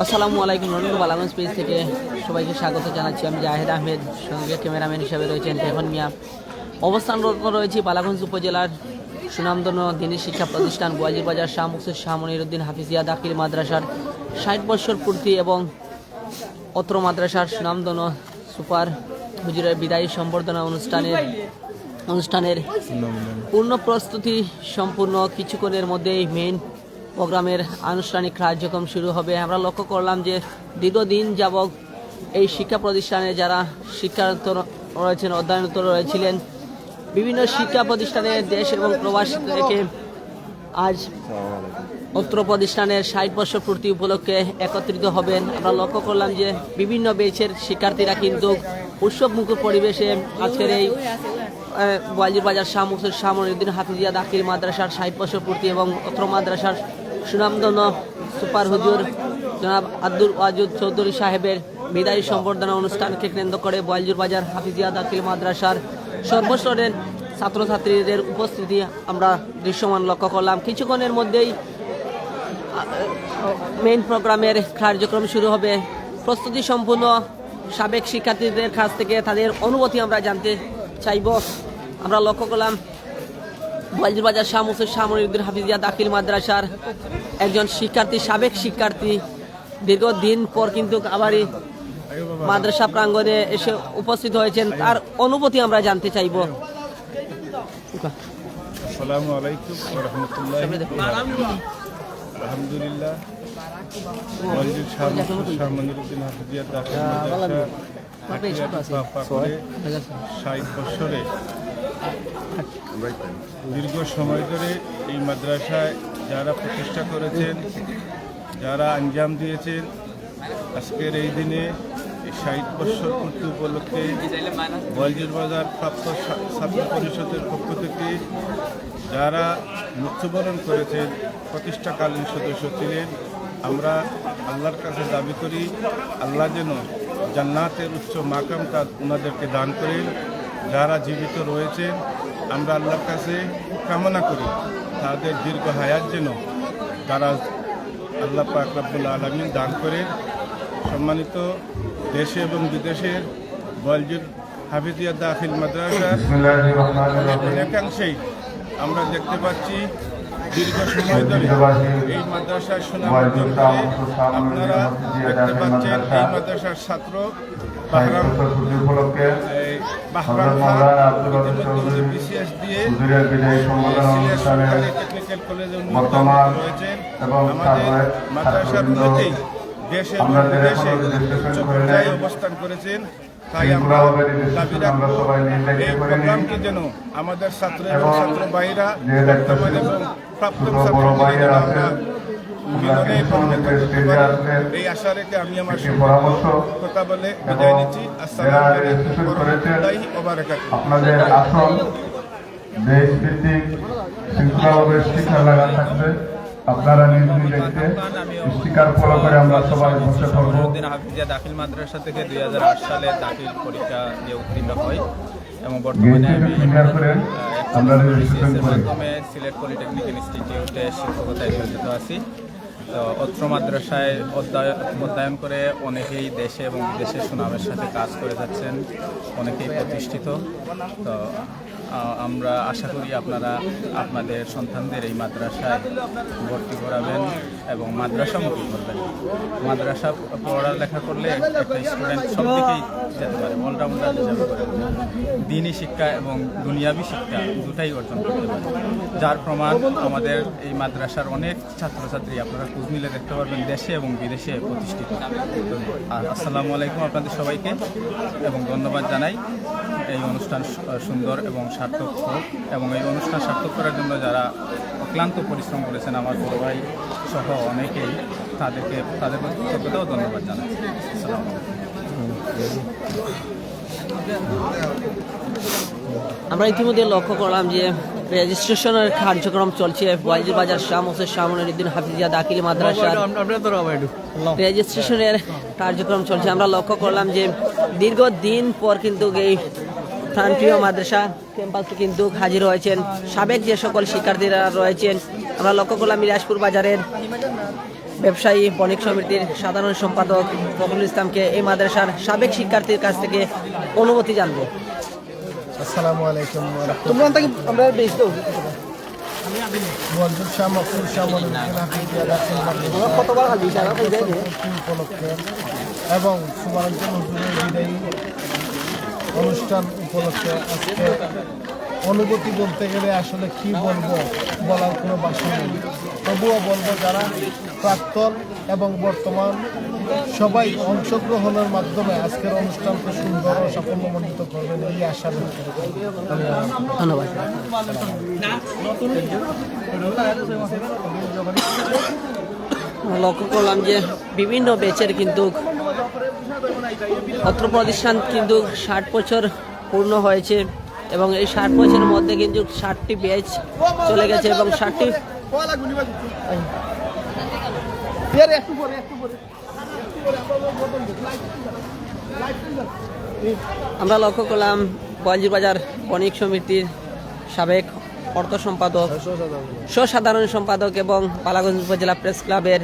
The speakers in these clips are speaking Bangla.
আসসালামু আলাইকুম। রনিন্দু বালাগঞ্জ পেজ থেকে সবাইকে স্বাগত জানাচ্ছি। আমি জাহেদ আহমেদ, সঙ্গে ক্যামেরাম্যান হিসেবে রয়েছেন টেহন মিয়া। অবস্থানরত রয়েছি বালাগঞ্জ উপজেলার সুনামধন্য দিনী শিক্ষা প্রতিষ্ঠান গোয়াজির বাজার শাহ মুকসুদ শাহ মনিরুদ্দিন হাফিজিয়া দাখিল মাদ্রাসার 60 বছর পূর্তি এবং অত্র মাদ্রাসার সুনামধন্য সুপার হুজুরের বিদায়ী সম্বর্ধনা অনুষ্ঠানের পূর্ণ প্রস্তুতি সম্পূর্ণ। কিছুক্ষণের মধ্যেই মেইন প্রোগ্রামের আনুষ্ঠানিক কার্যক্রম শুরু হবে। আমরা লক্ষ্য করলাম যে দীর্ঘদিন যাবৎ এই শিক্ষা প্রতিষ্ঠানে যারা শিক্ষারত রয়েছেন, অধ্যয়নরত রয়েছিলেন, বিভিন্ন শিক্ষা প্রতিষ্ঠানে দেশ এবং প্রবাস থেকে আজ অত্র প্রতিষ্ঠানের 60 বছর পূর্তি উপলক্ষে একত্রিত হবেন। আমরা লক্ষ্য করলাম যে বিভিন্ন ব্যাচের শিক্ষার্থীরা কিন্তু উৎসবমুখর পরিবেশে আজকের এই গোয়ালির বাজার শাহ মুকসুদ শাহ মনিরুদ্দিন হাফিজিয়া দাখিল মাদ্রাসার 60 বছর পূর্তি এবং অত্র মাদ্রাসার সুনামধন্য সুপার হুজুর জনাব আব্দুল ওয়াজুদ চৌধুরী সাহেবের বিদায়ী সম্বর্ধনা অনুষ্ঠানকে কেন্দ্র করে গোয়ালির বাজার হাফিজিয়া দাখিল মাদ্রাসার সর্বস্তরের ছাত্রছাত্রীদের উপস্থিতি আমরা দৃশ্যমান লক্ষ্য করলাম। কিছুক্ষণের মধ্যেই মেইন প্রোগ্রামের কার্যক্রম শুরু হবে। প্রস্তুতি সম্পূর্ণ। সাবেক শিক্ষার্থীদের কাছ থেকে তাদের অনুভূতি আমরা জানতে চাইব। আমরা লক্ষ্য করলাম গোয়ালির বাজার শাহ মুকসুদ শাহ মনিরুদ্দিন হাফিজিয়া দাখিল মাদ্রাসার একজন শিক্ষার্থী, সাবেক শিক্ষার্থী, দীর্ঘদিন পর কিন্তু আবারই মাদ্রাসা প্রাঙ্গণে এসে উপস্থিত হয়েছেন। তার অনুভূতি আমরা জানতে চাইব। আসসালামু আলাইকুম ওয়া রাহমাতুল্লাহি আলহামদুলিল্লাহ। ওয়ালিদ শাহ মুকসুদ শাহ মনিরুদ্দিন হাফিজিয়া দাখিল মাদ্রাসা 60 বছরে দীর্ঘ সময় ধরে এই মাদ্রাসায় যারা প্রতিষ্ঠা করেছেন, যারা আঞ্জাম দিয়েছেন, আজকের এই দিনে 60 বছর পূর্তি উপলক্ষে গোয়ালিয়র বাজার প্রাপ্ত ছাত্র পরিষদের পক্ষ থেকে যারা মৃত্যুবরণ করেছেন, প্রতিষ্ঠাকালীন সদস্য ছিলেন, আমরা আল্লাহর কাছে দাবি করি আল্লাহ যেন জান্নাতের উচ্চ মাকামটা ওনাদেরকে দান করেন। যারা জীবিত রয়েছেন আমরা আল্লাহর কাছে কামনা করি তাদের দীর্ঘ হায়াত যেন তারা আল্লাহ পাক রব্বুল আলামিন দান করেন। সম্মানিত দেশে এবং বিদেশের গোয়ালিয়র হাফিজিয়া দাখিল মাদ্রাসার অনেকাংশেই আমরা দেখতে পাচ্ছি দীর্ঘ সময় ধরে এই মাদ্রাসার সুনাম অর্জন করে। আপনারা দেখতে পাচ্ছেন এই মাদ্রাসার ছাত্র বাহরাম ইতিমধ্যে বিসিএস দিয়ে সিলেট সরকারি টেকনিক্যাল কলেজে রয়েছেন। আমাদের মাদ্রাসার উন্নতি দেশে এবং বিদেশে উচ্চ পর্যায়ে অবস্থান করেছেন। তাই আমরা দাবি রাখবো এই প্রোগ্রামটি যেন আমাদের ছাত্র এবং ছাত্র ভাইরা বর্তমান এবং প্রাক্তন ছাত্রদের যেন আমরা বিনোদনে পরিণত করতে পারি, এই আশা রেখে আমি আমার কথা বলে বিদায় নিচ্ছি। আসসালামু আলাইকুম ওয়া রাহমাতুল্লাহি ওয়া বারাকাতুহু। আপনাদের আসন দেশভিত্তিক শৃঙ্খলাভাবে স্টিকার লাগা থাকবে। আপনারা নিজ নিজ দেখতে স্টিকার ফলো করে আমরা সবাই বসে পড়ব। হাফিজিয়া দাখিল মাদ্রাসা থেকে 2008 সালে দাখিল পরীক্ষা দিয়ে উত্তীর্ণ হয় এবং বর্তমানে আমি মাধ্যমে সিলেট পলিটেকনিক ইনস্টিটিউটে শিক্ষকতায় নিয়োজিত আছি। তো অত্র মাদ্রাসায় অধ্যয়ন করে অনেকেই দেশে এবং বিদেশে সুনামের সাথে কাজ করে যাচ্ছেন, অনেকেই প্রতিষ্ঠিত। তো আমরা আশা করি আপনারা আপনাদের সন্তানদের এই মাদ্রাসায় ভর্তি করাবেন এবং মাদ্রাসামুখী করবেন। মাদ্রাসা পড়ালেখা করলে একটা স্টুডেন্ট সব দিকেই যেতে পারে, অলরাউন্ডার হিসাবে করে দিনী শিক্ষা এবং দুনিয়াবী শিক্ষা দুটাই অর্জন করতে পারে। যার প্রমাণ আমাদের এই মাদ্রাসার অনেক ছাত্রছাত্রী আপনারা খোঁজ নিলে দেখতে পারবেন দেশে এবং বিদেশে প্রতিষ্ঠিত। আসসালামু আলাইকুম আপনাদের সবাইকে এবং ধন্যবাদ জানাই। এই অনুষ্ঠান সুন্দর এবং সার্থক হোক এবং এই অনুষ্ঠান সার্থক করার জন্য যারা অক্লান্ত পরিশ্রম করেছেন আমার বড় ভাই সহ অনেকেই, তাদের প্রতি কৃতজ্ঞতা ও ধন্যবাদ জানাই। আসসালামু আলাইকুম। আমরা ইতিমধ্যে লক্ষ্য করলাম যে রেজিস্ট্রেশনের কার্যক্রম চলছে গোয়ালিয়র বাজার শাহ মুকসুদ শাহ মনিরুদ্দিন হাফিজিয়া দাখিল মাদ্রাসার রেজিস্ট্রেশনের কার্যক্রম চলছে। আমরা লক্ষ্য করলাম যে দীর্ঘদিন পর কিন্তু এই প্রান্তীয় মাদ্রাসা ক্যাম্পাসে কিন্তু হাজির হয়েছেন সাবেক যে সকল শিক্ষার্থীরা রয়েছেন। আমরা লক্ষ্য করলাম মিরাজপুর বাজারের ব্যবসায়ী বণিক সমিতির সাধারণ সম্পাদক ফখরুল ইসলামকে এই মাদ্রাসার সাবেক শিক্ষার্থীর কাছ থেকে অনুমতি জানবো। আসসালামু আলাইকুম তোমরা আমরা বেশ তো মঞ্জুর শাহ মকসুদ শাহ কতবার হাজি সারা উপলক্ষে এবং সুবরঞ্জন হুজুরের বিদায়ী অনুষ্ঠান উপলক্ষে আজকে অনুভূতি বলতে গেলে আসলে কি বলবো, বলার কোনো ভাষা নেই। তবুও বলবো যারা প্রাক্তন এবং বর্তমান সবাই অংশগ্রহণের মাধ্যমে আজকের অনুষ্ঠানকে সুন্দর ও সাফল্যমণ্ডিত করবেন এই আশা ব্যক্ত করি। ধন্যবাদ। লক্ষ্য করলাম যে বিভিন্ন ব্যাচের কিন্তু অত্র প্রতিষ্ঠান কিন্তু 60 বছর পূর্ণ হয়েছে এবং এই 60 বছরের মধ্যে কিন্তু 60টি ব্যাচ চলে গেছে এবং 60টি আমরা লক্ষ্য করলাম বয়ালজির বাজার বণিক সমিতির সাবেক অর্থ সম্পাদক, সাধারণ সম্পাদক এবং বালাগঞ্জ উপজেলা প্রেস ক্লাবের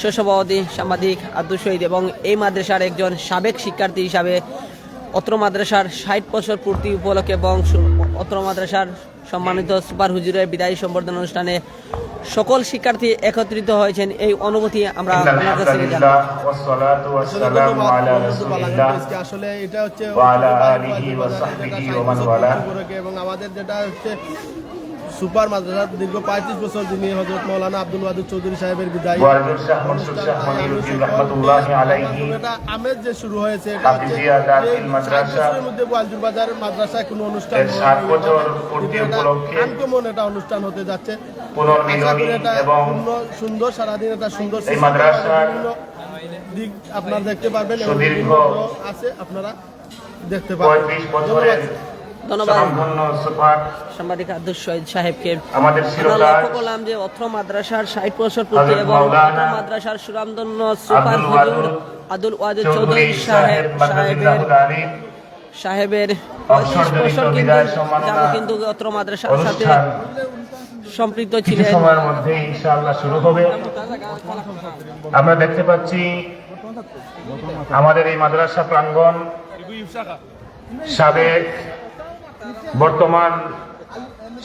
সহসভাপতি সাংবাদিক আব্দুল শহীদ এবং এই মাদ্রাসার একজন সাবেক শিক্ষার্থী হিসাবে অত্র মাদ্রাসার 60 বছর পূর্তি উপলক্ষে এবং অত্র মাদ্রাসার সম্মানিত সুপার হুজুরের বিদায়ী সম্বর্ধনা অনুষ্ঠানে সকল শিক্ষার্থী একত্রিত হয়েছেন। এই অনুভূতি আমরা আপনার কাছ থেকে জানব। আসলে এটা হচ্ছে এবং আমাদের যেটা হচ্ছে সুপার মাদ্রাসা দীর্ঘ 35 বছর যিনি হযরত মাওলানা আব্দুল ওয়াদুদ চৌধুরী সাহেবের বিদায়ী এটা আমেজ যে শুরু হয়েছে এটা হচ্ছে মাদ্রাসার মধ্যে বয়ালজুর বাজার মাদ্রাসায় কোনো অনুষ্ঠান আনকমন এটা অনুষ্ঠান হতে যাচ্ছে। এবং সুন্দর সারাদিন এটা সুন্দর দিক আপনারা দেখতে পারবেন এবং আছে আপনারা দেখতে পাবেন। ধন্যবাদ সাংবাদিক আব্দুল শহীদ সাহেবকে। আমরা লক্ষ্য করলাম যে অত্র মাদ্রাসার 60 বছর পূর্তি এবং অত্র মাদ্রাসার সুনামধন্য সুপার হুজুর আব্দুল ওয়াদুদ চৌধুরী সাহেবের 35 বছর কিন্তু অত্র মাদ্রাসার সাথে সম্পৃক্ত ছিলেন। সময়ের মধ্যে ইনশাআল্লাহ শুরু হবে। আমরা দেখতে পাচ্ছি আমাদের এই মাদ্রাসা প্রাঙ্গণ সাবেক বর্তমান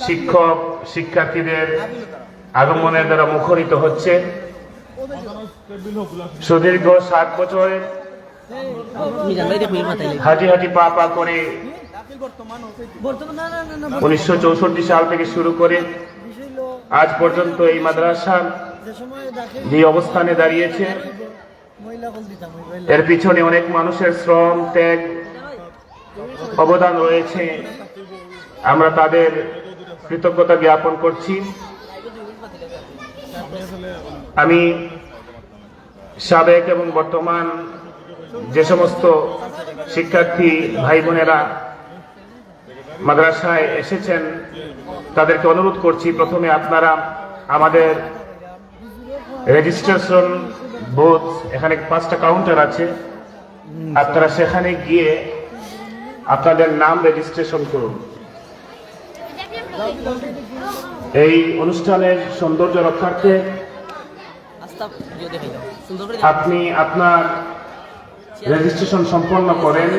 শিক্ষক শিক্ষার্থীদের আগমনের দ্বারা মুখরিত হচ্ছে। সুদীর্ঘ 60 বছরে হাঁটি হাঁটি পা পা করে 1964 সাল থেকে শুরু করে আজ পর্যন্ত এই মাদ্রাসা যে অবস্থানে দাঁড়িয়েছে এর পিছনে অনেক মানুষের শ্রম ত্যাগ অবদান রয়েছে। আমরা তাদের কৃতজ্ঞতা জ্ঞাপন করছি। আমি সাবেক এবং বর্তমান যে সমস্ত শিক্ষার্থী ভাই বোনেরা মাদ্রাসায় এসেছেন তাদেরকে অনুরোধ করছি, প্রথমে আপনারা আমাদের রেজিস্ট্রেশন বুথ, এখানে 5টা কাউন্টার আছে, আপনারা সেখানে গিয়ে আপনাদের নাম রেজিস্ট্রেশন করুন। এই অনুষ্ঠানের সৌন্দর্য রক্ষার্থে আপনি আপনার রেজিস্ট্রেশন সম্পন্ন করেন।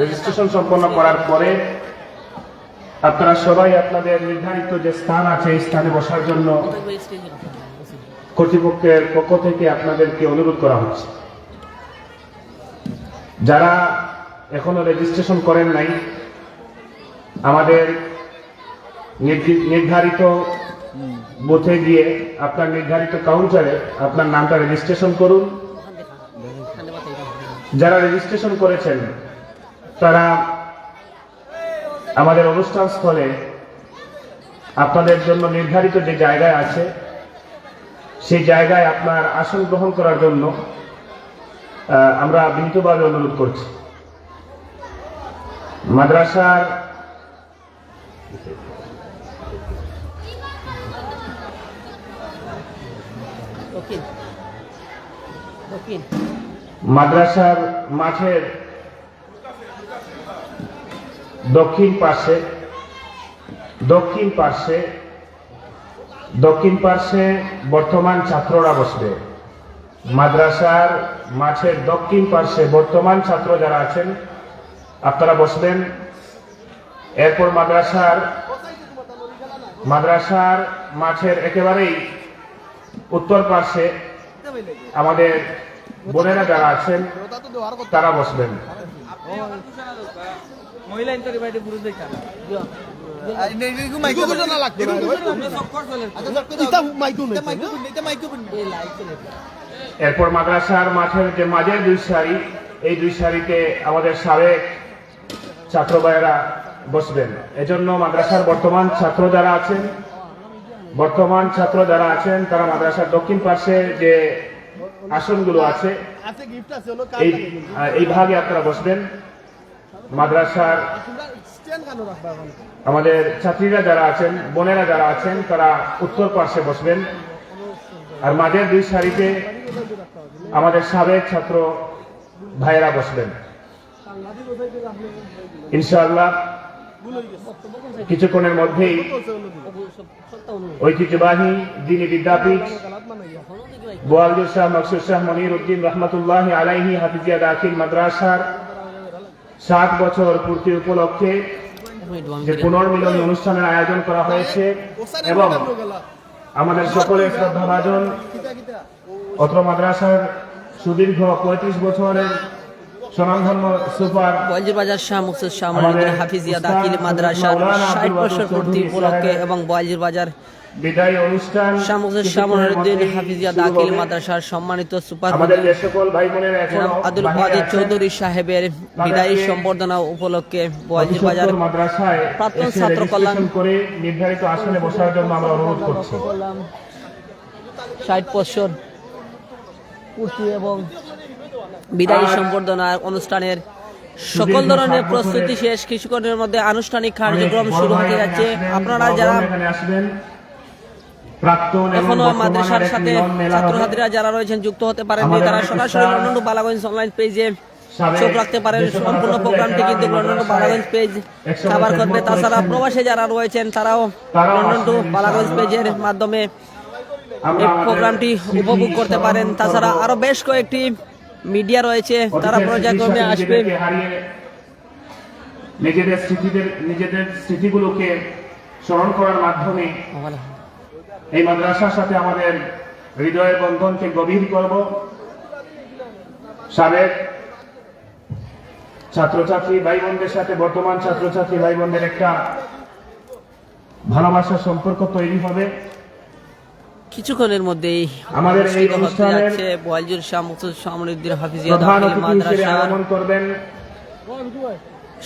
রেজিস্ট্রেশন সম্পন্ন করার পরে আপনারা সবাই আপনাদের নির্ধারিত যে স্থান আছে এই স্থানে বসার জন্য কর্তৃপক্ষের পক্ষ থেকে আপনাদেরকে অনুরোধ করা হচ্ছে। যারা এখনো রেজিস্ট্রেশন করেন নাই, আমাদের নির্ধারিত বুথে গিয়ে আপনার নির্ধারিত কাউন্টারে আপনার নামটা রেজিস্ট্রেশন করুন। যারা রেজিস্ট্রেশন করেছেন তারা আমাদের অনুষ্ঠান স্থলে আপনাদের জন্য নির্ধারিত যে জায়গায় আছে সেই জায়গায় আপনার আসন গ্রহণ করার জন্য আমরা বিনীতভাবে অনুরোধ করছি। মাদ্রাসার মাঠের দক্ষিণ পার্শ্বে বর্তমান ছাত্ররা বসবে। মাদ্রাসার মাঠের দক্ষিণ পার্শ্বে বর্তমান ছাত্র যারা আছেন আপনারা বসবেন। এরপর মাদ্রাসার মাঠের একেবারেই উত্তর পার্শ্বে আমাদের বোনেরা যারা আছেন তারা বসবেন। এরপর মাদ্রাসার মাঠের যে মাঝের দুই সারি, এই দুই সারিতে আমাদের সাবেক ছাত্র ভাইয়েরা বসবেন। এজন্য মাদ্রাসার বর্তমান ছাত্র যারা আছেন তারা মাদ্রাসার দক্ষিণ পাশে যে আসনগুলো আছে এই ভাগে আপনারা বসবেন। মাদ্রাসার আমাদের ছাত্রীরা যারা আছেন, বোনেরা যারা আছেন তারা উত্তর পার্শ্বে বসবেন। আর মাঝের দুই সারিতে আমাদের সাবেক ছাত্র ভাইয়েরা বসবেন। ইনশাআল্লাহ কিছুক্ষণের মধ্যেই ঐতিহ্যবাহী দ্বীনি বিদ্যাপীঠ বোয়ালজুর শাহ মকসুদ শাহ মনির উদ্দিন রহমতুল্লাহ আলাইহি হাফিজিয়া দাখিল মাদ্রাসার 7 বছর পূর্তি উপলক্ষে যে পুনর্মিলনী অনুষ্ঠানের আয়োজন করা হয়েছে এবং আমাদের সকলের শ্রদ্ধাভাজন অত্র মাদ্রাসার সুদীর্ঘ 35 বছরের স্বনামধন্য সুপার বোয়ালজুর বাজার শাহ মকসুদ শাহ মনির হাফিজিয়া দাখিল মাদ্রাসার 60 বছর পূর্তি উপলক্ষে এবং বোয়ালজুর বাজার বিদায়ী অনুষ্ঠান শাহ মকসুদ শাহ মনিরউদ্দিন হাফিজিয়া দাখিল মাদ্রাসার সম্মানিত সুপার আমাদের যে সকল ভাই বোনেরা জনাব আব্দুল কাদের চৌধুরী সাহেবের বিদায়ী সম্বর্ধনা উপলক্ষে বোয়ালজুর বাজার মাদ্রাসায় প্রাক্তন ছাত্র কল্যাণ করে নির্ধারিত আসনে বসার জন্য আমরা অনুরোধ করছি। 60 বছর পূর্তি এবং বিদায়ী সম্বর্ধনা অনুষ্ঠানের সকল ধরনের প্রস্তুতি শেষ। কিছুক্ষণের মধ্যে আনুষ্ঠানিক কার্যক্রম শুরু হতে যাচ্ছে। আপনারা যারা এখনো মাদ্রাসার সাথে ছাত্রছাত্রীরা যারা রয়েছেন যুক্ত হতে পারেন, তারা সরাসরি লন্ডন টু বালাগঞ্জ অনলাইন পেজে চোখ রাখতে পারেন। সম্পূর্ণ প্রোগ্রামটি কিন্তু London two Balaganj page cover করবে। তাছাড়া প্রবাসে যারা রয়েছেন তারাও লন্ডন টু বালাগঞ্জ পেজের মাধ্যমে এই প্রোগ্রামটি উপভোগ করতে পারেন। তাছাড়া আরো বেশ কয়েকটি মিডিয়া রয়েছে, তারা পর্যায়ক্রমে আসবে। নিজেদের স্মৃতিগুলোকে স্মরণ করার মাধ্যমে এই মাদ্রাসার সাথে আমাদের হৃদয়ের বন্ধনকে গভীর করব। সাবেক ছাত্রছাত্রী ভাই বোনদের সাথে বর্তমান ছাত্রছাত্রী ভাই বোনদের একটা ভালোবাসার সম্পর্ক তৈরি হবে। কিছুক্ষণের মধ্যেই আমাদের এই অনুষ্ঠানে যাচ্ছে বোয়ালজুর শাহ মকসুদ শাহ মনিরউদ্দিন হাফিজিয়া প্রধান দাখিল অতিথি হিসেবে মাদ্রাসার আগমন করবেন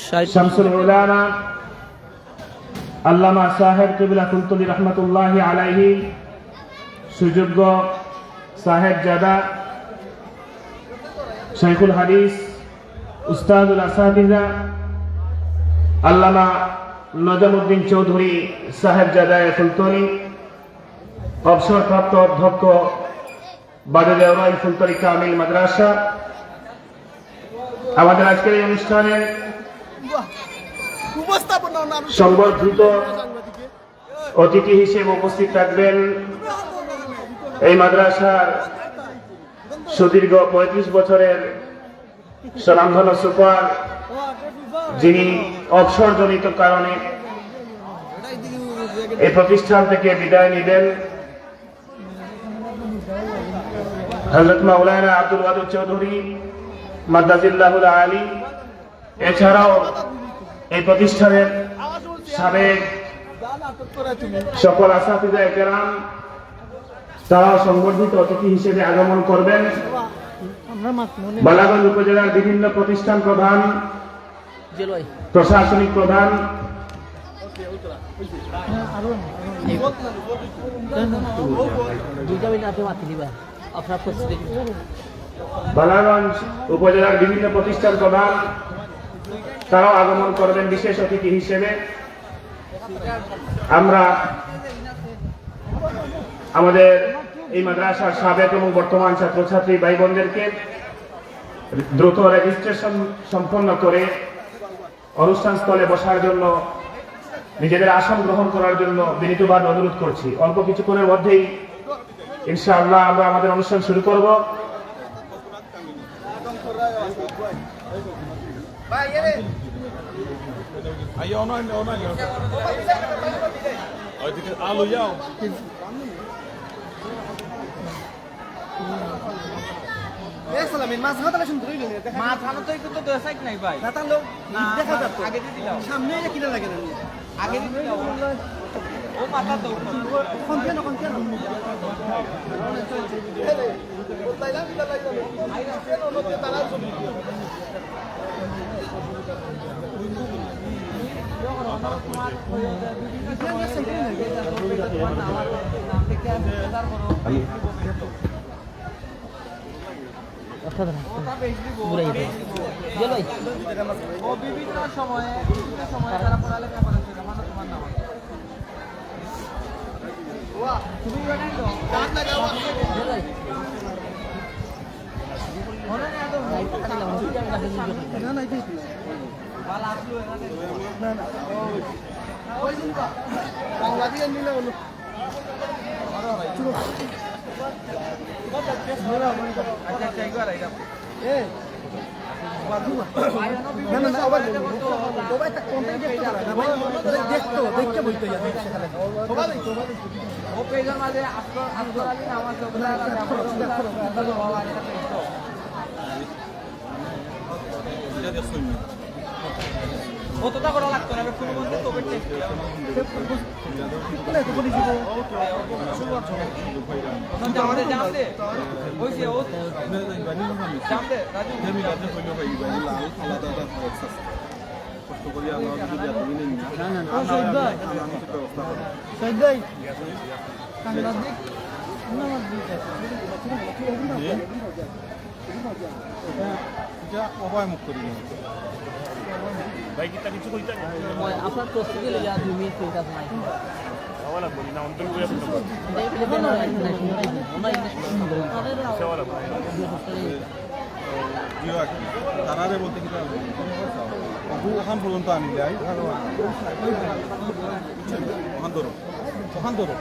60 শামসুল উলামা আল্লামা সাহেব কিবলা কুলতুলি রহমতুল্লাহি আলাইহি, সুযোগ্য সাহেব জাদা শাইখুল হাদিস উস্তাদুল আসাতিজা আল্লামা নজমউদ্দিন চৌধুরী সাহেব জাদা ফুলতলি, অবসরপ্রাপ্ত অধ্যক্ষ বাজার ফুলতলি কামিল মাদ্রাসা। আমাদের আজকের এই অনুষ্ঠানে সংবর্ধিত অতিথি হিসেবে উপস্থিত থাকবেন এই মাদ্রাসার সুদীর্ঘ 35 বছরের স্বনামধন্য সুপার, যিনি অবসরজনিত কারণে এই প্রতিষ্ঠান থেকে বিদায় নিবেন, হযরত মাওলানা আব্দুল ওয়াদুদ চৌধুরী মাদ্দাজিল্লাহুল আলী। এছাড়াও এই প্রতিষ্ঠানের সাবেক সকল আসাতিজা কেরাম তারাও সংবর্ধিত অতিথি হিসেবে আগমন করবেন। বালাগঞ্জ উপজেলার বিভিন্ন প্রতিষ্ঠান প্রধান, প্রশাসনিক প্রধান, বালাগঞ্জ উপজেলার বিভিন্ন প্রতিষ্ঠান প্রধান তারাও আগমন করবেন বিশেষ অতিথি হিসেবে। আমরা আমাদের এই মাদ্রাসার সাবেক এবং বর্তমান ছাত্রছাত্রী ভাই বোনদেরকে দ্রুত রেজিস্ট্রেশন সম্পন্ন করে অনুষ্ঠান স্থলে বসার জন্য, নিজেদের আসন গ্রহণ করার জন্য বিনীতভাবে অনুরোধ করছি। অল্প কিছুক্ষণের মধ্যেই ইনশাআল্লাহ আমরা আমাদের অনুষ্ঠান শুরু করব। মাঝখানে তো একটু তো সাইড নাই ভাই দেখা যাচ্ছে আগে দিয়ে দিলাম সামনে কিনা লাগে না আগে দিয়ে দিলাম ও মাথা তো কোন কেন ও বিভিন্ন সময়ে তারা পড়ালেখা করেছে মানে তোমার নাম তুমি জানেন তো কাজ লাগাও না না এটা বালা আসলো না না ওই দিন তো বাংলা দিয়ে নিলে হলো আচ্ছা আচ্ছা একবার আইরা এ না না আবার সবাই তা কন্টেন্ট দেখতো দেখতে বলতে যাবে সেখানে সবাই ও পেজের মাঝে আসর আলী নামাজ কতটা করা লাগতো না কোনো বন্ধু তো বেটে জানতে জানতে হইছে ও জানতে রাজু আমি রাজু কইলো ভাই আলাদা আলাদা কষ্ট করি আমরা যদি এত দিন না না না আমি তো ব্যবস্থা করব সৈদাই কাঙ্গা দিক নামাজ দিতে এটা অভয় মুখ করি আপনার প্রস্তুতি লইয়া 2 মিনিট কইতা নাই তারারে বলতে কি ওখান পর্যন্ত আমি যাই ওখান ধরো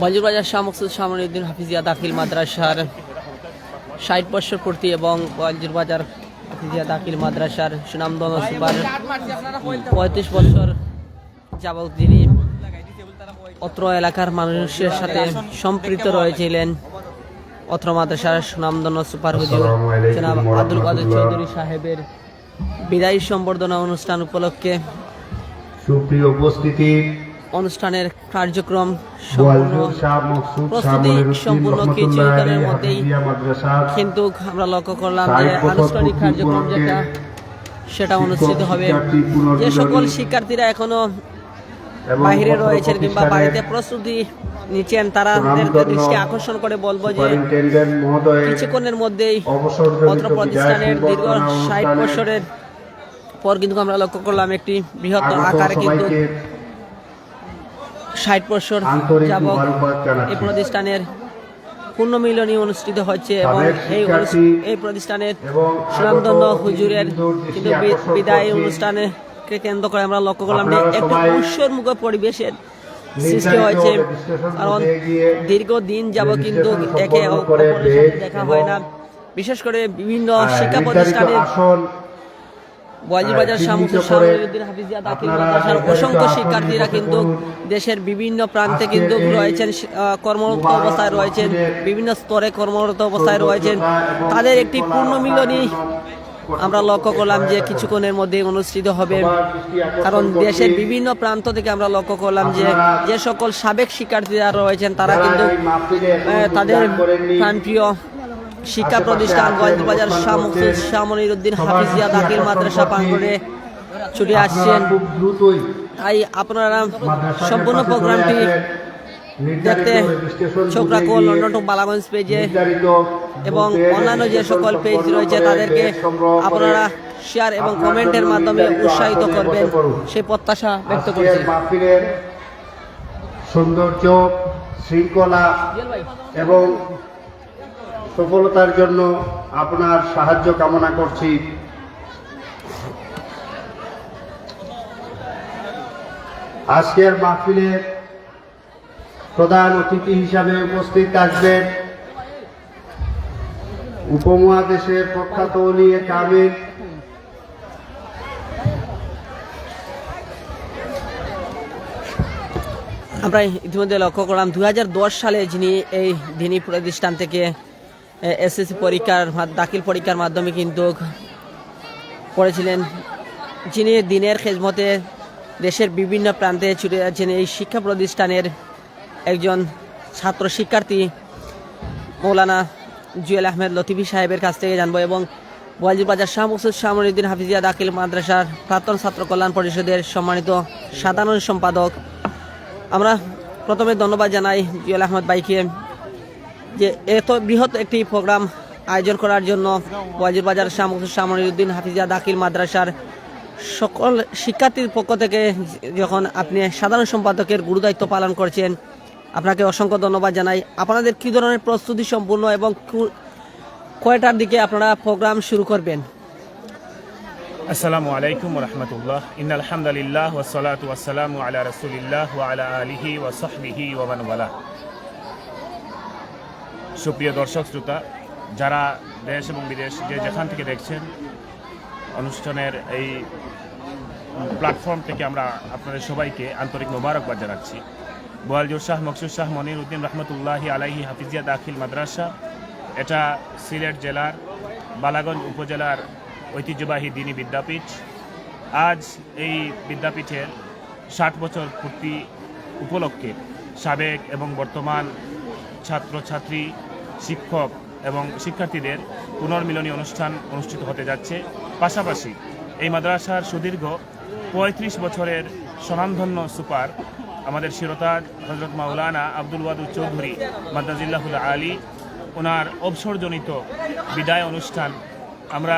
বাজিরবাজার শাহ মকসুদ শামীউদ্দিন হাফিজিয়া দাখিল মাদ্রাসার 60 বছর পূর্তি এবং বাজিরবাজার হাফিজিয়া দাখিল মাদ্রাসার সুনামধন্য সুপার 35 বছর যাবত যিনি অত্র এলাকার মানুষের সাথে সম্পৃক্ত রয়েছিলেন অত্র মাদ্রাসার সুনামধন্য সুপার হুজুর জনাব আব্দুল কাদের চৌধুরী সাহেবের বিদায়ী সম্বর্ধনা অনুষ্ঠান উপলক্ষে সুপ্রিয় উপস্থিতি অনুষ্ঠানের কার্যক্রম প্রস্তুতি সম্পূর্ণ কিছুক্ষণের মধ্যেই কিন্তু আমরা লক্ষ্য করলাম যে আনুষ্ঠানিক কার্যক্রম যেটা সেটা অনুষ্ঠিত হবে। যে সকল শিক্ষার্থীরা এখনো বাইরে রয়েছেন কিংবা বাড়িতে প্রস্তুতি নিচ্ছেন তাদেরকে দৃষ্টি আকর্ষণ করে বলবো যে কিছুক্ষণের মধ্যেই অত্র প্রতিষ্ঠানের দীর্ঘ 60 বছরের পর কিন্তু আমরা লক্ষ্য করলাম একটি বৃহত্তর আকারে কিন্তু 60 বছর যাবত এই প্রতিষ্ঠানের পুণ্যমিলনী অনুষ্ঠিত হচ্ছে এবং এই প্রতিষ্ঠানের সুনামধন্য হুজুরের কিন্তু বিদায় অনুষ্ঠানে কেন্দ্র করে আমরা লক্ষ্য করলাম যে একটি উৎসবমুখ পরিবেশের সৃষ্টি হয়েছে। কারণ দীর্ঘদিন যাবত কিন্তু দেখা হয় না, বিশেষ করে বিভিন্ন শিক্ষা প্রতিষ্ঠানের বাজিরবাজার শাহ মকসুদ শামীউদ্দিন হাফিজিয়া দাখিল মাদ্রাসার অসংখ্য শিক্ষার্থীরা কিন্তু দেশের বিভিন্ন প্রান্তে কিন্তু রয়েছেন, কর্মরত অবস্থায় রয়েছেন, বিভিন্ন স্তরে কর্মরত অবস্থায় রয়েছেন। তাদের একটি পুণ্যমিলনী আমরা লক্ষ্য করলাম যে কিছুক্ষণের মধ্যে অনুষ্ঠিত হবে। কারণ দেশের বিভিন্ন প্রান্ত থেকে আমরা লক্ষ্য করলাম যে সকল সাবেক শিক্ষার্থীরা রয়েছেন তারা কিন্তু তাদের প্রাণপ্রিয় শিক্ষা প্রতিষ্ঠান বাজিরবাজার শাহ মকসুদ শামীউদ্দিন হাফিজিয়া দাখিল মাদ্রাসা প্রাঙ্গণে ছুটে আসছেন। তাই আপনারা সম্পূর্ণ প্রোগ্রামটি দেখতে চোখ রাখুন লন্ডন টু বালাগঞ্জ পেজে এবং অন্যান্য যে সকল পেজ রয়েছে তাদেরকে আপনারা শেয়ার এবং কমেন্টের মাধ্যমে উৎসাহিত করবেন সেই প্রত্যাশা ব্যক্ত করছি। সৌন্দর্য, শৃঙ্খলা এবং সফলতার জন্য আপনার সাহায্য কামনা করছি। আজকের মাহফিলের প্রধান অতিথি হিসাবে উপস্থিত থাকবেন উপমহাদেশের প্রখ্যাত ওলিয়ে কামিল আমরা ইতিমধ্যে লক্ষ্য করলাম 2010 সালে যিনি এই দিনী প্রতিষ্ঠান থেকে এসএসসি পরীক্ষার দাখিল পরীক্ষার মাধ্যমে কিন্তু পড়েছিলেন, যিনি দিনের খেদমতে দেশের বিভিন্ন প্রান্তে ছুটে যাচ্ছেন এই শিক্ষা প্রতিষ্ঠানের একজন ছাত্র শিক্ষার্থী মৌলানা জুয়েল আহমেদ লতিফি সাহেবের কাছ থেকে জানবো এবং বোয়ালজির বাজার শাহ মকসুদ শাহ মনিউদ্দিন হাফিজিয়া দাখিল মাদ্রাসার প্রাক্তন ছাত্র কল্যাণ পরিষদের সম্মানিত সাধারণ সম্পাদক। আমরা প্রথমে ধন্যবাদ জানাই জুয়েল আহমেদ ভাইকে যে এত বৃহৎ একটি প্রোগ্রাম আয়োজন করার জন্য বোয়ালজির বাজার শাহ মকসুদ শাহ মনিউদ্দিন হাফিজিয়া দাখিল মাদ্রাসার সকল শিক্ষার্থীর পক্ষ থেকে যখন আপনি সাধারণ সম্পাদকের গুরুদায়িত্ব পালন করছেন, আপনাকে অসংখ্য ধন্যবাদ জানাই। আপনাদের কী ধরনের প্রস্তুতি সম্পূর্ণ এবং কয়টার দিকে আপনারা প্রোগ্রাম শুরু করবেন? আসসালামু আলাইকুম রহমতুল্লাহ। ইন্নাল হামদুলিল্লাহ ওয়াসসালাতু ওয়াসসালামু আলা রাসূলিল্লাহ ওয়া আলা আলিহি ওয়া সাহবিহি ওয়া মান ওয়ালা। সুপ্রিয় দর্শক শ্রোতা, যারা দেশ এবং বিদেশ যে যেখান থেকে দেখছেন, অনুষ্ঠানের এই প্ল্যাটফর্ম থেকে আমরা আপনাদের সবাইকে আন্তরিক মোবারকবাদ জানাচ্ছি। বোয়ালজোর শাহ মকসুদ শাহ মনিরউদ্দিন রহমতুল্লাহি আলাইহি হাফিজিয়া দাখিল মাদ্রাসা, এটা সিলেট জেলার বালাগঞ্জ উপজেলার ঐতিহ্যবাহী দিনী বিদ্যাপীঠ। আজ এই বিদ্যাপীঠের 60 বছর পূর্তি উপলক্ষে সাবেক এবং বর্তমান ছাত্রছাত্রী, শিক্ষক এবং শিক্ষার্থীদের পুনর্মিলনী অনুষ্ঠান অনুষ্ঠিত হতে যাচ্ছে। পাশাপাশি এই মাদ্রাসার সুদীর্ঘ 35 বছরের স্বনামধন্য সুপার আমাদের শিরোতাজ হযরত মাওলানা আব্দুল ওয়াদুদ চৌধুরী মাদ্দাজিল্লাহুল আলী, ওনার অবসরজনিত বিদায় অনুষ্ঠান আমরা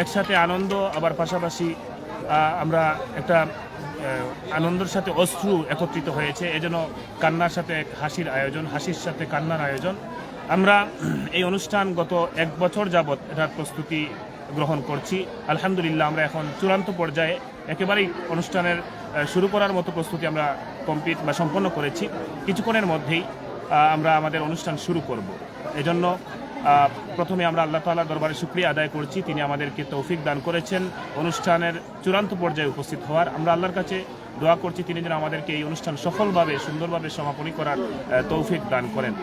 একসাথে আনন্দ, আবার পাশাপাশি আমরা একটা আনন্দের সাথে অশ্রু একত্রিত হয়েছে। এজন্য কান্নার সাথে হাসির আয়োজন, হাসির সাথে কান্নার আয়োজন। আমরা এই অনুষ্ঠান গত 1 বছর যাবৎ এটার প্রস্তুতি গ্রহণ করছি। আলহামদুলিল্লাহ আমরা এখন চূড়ান্ত পর্যায়ে একেবারেই অনুষ্ঠানের শুরু করার মতো প্রস্তুতি আমরা কমপ্লিট বা সম্পন্ন করেছি। কিছুক্ষণের মধ্যেই আমরা আমাদের অনুষ্ঠান শুরু করব। এজন্য প্রথমে আমরা আল্লাহ তাআলার দরবারে শুকরিয়া আদায় করছি, তিনি আমাদেরকে তৌফিক দান করেছেন অনুষ্ঠানের চূড়ান্ত পর্যায়ে উপস্থিত হওয়ার। আমরা আল্লাহর কাছে দোয়া করছি তিনি যেন আমাদেরকে এই অনুষ্ঠান সফলভাবে সুন্দরভাবে সমাপনী করার তৌফিক দান করেন।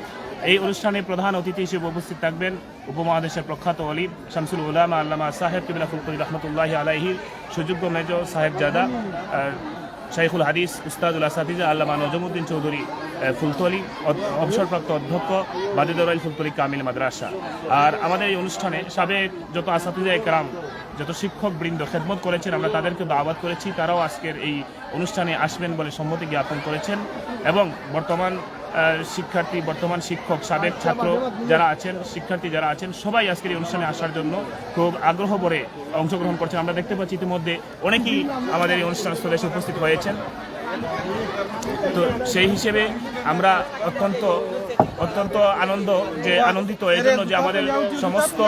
এই অনুষ্ঠানে প্রধান অতিথি হিসেবে উপস্থিত থাকবেন উপমহাদেশের প্রখ্যাত অলিম শামসুল উলামা আল্লামা সাহেব কিবলা ফুলতলি রহমতুল্লাহি আলাইহি সুযোগ্য মেজ সাহেবজাদা শাইখুল হাদিস উস্তাদুল আসাতিজা আল্লামা নজমুদ্দিন চৌধুরী ফুলতলি, অবসরপ্রাপ্ত অধ্যক্ষ বাদিদরাইল ফুলতলি কামিল মাদ্রাসা। আর আমাদের এই অনুষ্ঠানে সাবেক যত আসাতিজা একরাম, যত শিক্ষক বৃন্দ খেদমত করেছেন, আমরা তাদেরকে দাওয়াত করেছি, তারাও আজকের এই অনুষ্ঠানে আসবেন বলে সম্মতি জ্ঞাপন করেছেন। এবং বর্তমান শিক্ষার্থী, বর্তমান শিক্ষক, সাবেক ছাত্র যারা আছেন, শিক্ষার্থী যারা আছেন, সবাই আজকের এই অনুষ্ঠানে আসার জন্য খুব আগ্রহ ভরে অংশগ্রহণ করছেন। আমরা দেখতে পাচ্ছি ইতিমধ্যে অনেকেই আমাদের এই অনুষ্ঠানস্থলে এসে উপস্থিত হয়েছেন। তো সেই হিসেবে আমরা অত্যন্ত আনন্দিত এই জন্য যে আমাদের সমস্ত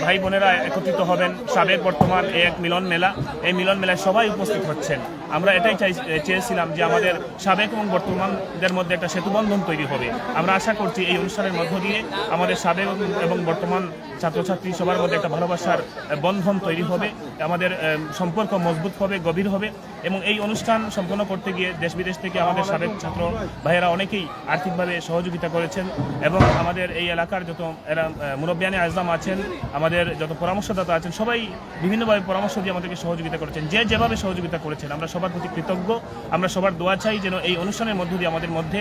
ভাই বোনেরা একত্রিত হবেন। সাবেক বর্তমান এক মিলন মেলা, এই মিলন মেলায় সবাই উপস্থিত হচ্ছেন। আমরা এটাই চেয়েছিলাম যে আমাদের সাবেক এবং বর্তমানদের মধ্যে একটা সেতুবন্ধন তৈরি হবে। আমরা আশা করছি এই অনুষ্ঠানের মধ্য দিয়ে আমাদের সাবেক এবং বর্তমান ছাত্রছাত্রী সবার মধ্যে একটা ভালোবাসার বন্ধন তৈরি হবে, আমাদের সম্পর্ক মজবুত হবে, গভীর হবে। এবং এই অনুষ্ঠান সম্পন্ন করতে গিয়ে দেশ বিদেশ থেকে আমাদের সাবেক ছাত্র ভাইয়েরা অনেকেই আর্থিকভাবে সহযোগিতা করেছেন এবং আমাদের এই এলাকার যত মুরব্বিয়ানে আজম আছেন, আমাদের যত পরামর্শদাতা আছেন, সবাই বিভিন্নভাবে পরামর্শ দিয়ে আমাদেরকে সহযোগিতা করেছেন। যে যেভাবে সহযোগিতা করেছেন আমরা সবার প্রতি কৃতজ্ঞ। আমরা সবার দোয়া চাই যেন এই অনুষ্ঠানের মধ্য দিয়ে আমাদের মধ্যে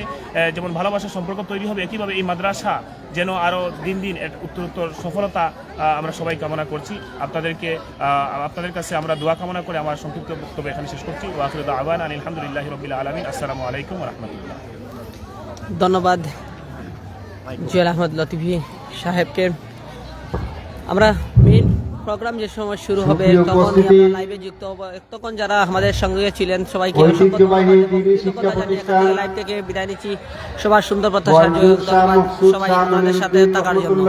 যেমন ভালোবাসার সম্পর্ক তৈরি হবে, একইভাবে এই মাদ্রাসা যেন আরও দিন দিন উত্তরোত্তর সফলতা আমরা সবাই কামনা করছি। আপনাদের কাছে আমরা দোয়া কামনা করে আমার সংক্ষিপ্ত বক্তব্য এখানে শেষ করছি। ওয়া আখিরু দাওয়ানা আলহামদুলিল্লাহি রাব্বিল আলামিন। আসসালামু আলাইকুম ওয়া রাহমাতুল্লাহ। ধন্যবাদ জুয়েল আহমেদ লতিফি সাহেবকে। আমরা মেইন প্রোগ্রাম যে সময় শুরু হবে তখন আমরা লাইভে যুক্ত হব। তখন যারা আমাদের সঙ্গে ছিলেন সবাইকে লাইভ থেকে বিদায় নিচ্ছি। সবার সুন্দর প্রত্যাশা, সবাই আমাদের সাথে থাকার জন্য।